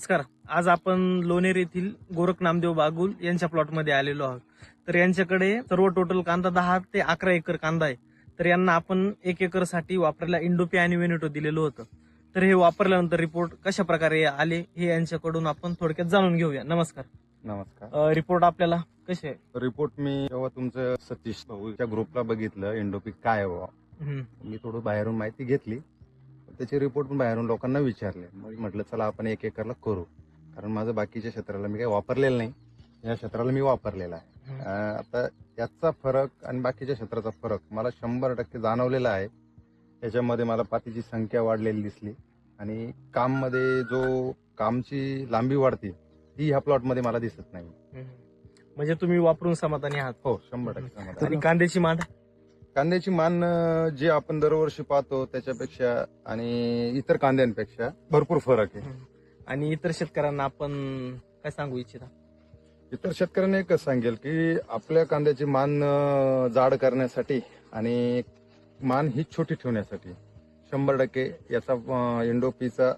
नमस्कार. आज आपण लोणेर येथील गोरख नामदेव बागुल यांच्या प्लॉटमध्ये आलेलो आहोत. तर यांच्याकडे सर्व टोटल कांदा 10 ते 11 एकर कांदा आहे. तर यांना आपण 1 एकरसाठी वापरायला इंडोपी आणि वेनेटो दिलेलं होतं. तर हे वापरल्यानंतर रिपोर्ट कशा प्रकारे आले हे यांच्याकडून आपण थोडक्यात जाणून घेऊया. नमस्कार. नमस्कार. रिपोर्ट आपल्याला कसे रिपोर्ट मी जेव्हा तुमचं सतीश भाऊच्या ग्रुपला बघितलं इंडोपिक काय आहे बाबा, मी थोडं बाहेरून माहिती घेतली. त्याचे रिपोर्ट पण बाहेरून लोकांना विचारले. मग म्हटलं चला आपण 1 एकरला करू, कारण माझं बाकीच्या क्षेत्राला मी काही वापरलेलं नाही, या क्षेत्राला मी वापरलेला आहे. आता याचा फरक आणि बाकीच्या क्षेत्राचा फरक मला 100% जाणवलेला आहे. याच्यामध्ये मला पातीची संख्या वाढलेली दिसली आणि कामची लांबी वाढते ही ह्या प्लॉटमध्ये मला दिसत नाही. म्हणजे तुम्ही वापरून समाधानी आहात? हो, 100% समाधान. आणि कांद्याची मान? कांद्याची मान जे आपण दरवर्षी पाहतो त्याच्यापेक्षा आणि इतर कांद्यांपेक्षा भरपूर फरक आहे. आणि इतर शेतकऱ्यांना आपण काय सांगू इच्छिता? इतर शेतकऱ्यांना एकच सांगेल की आपल्या कांद्याची मान जाड करण्यासाठी आणि मान ही छोटी ठेवण्यासाठी 100% याचा इंडोपीचा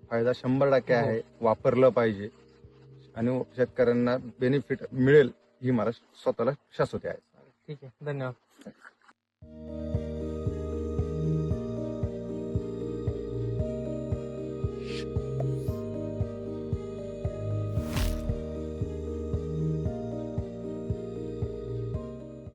फायदा 100% आहे. वापरलं पाहिजे आणि शेतकऱ्यांना बेनिफिट मिळेल ही मला स्वतःला शाश्वती आहे. ठीक आहे, धन्यवाद.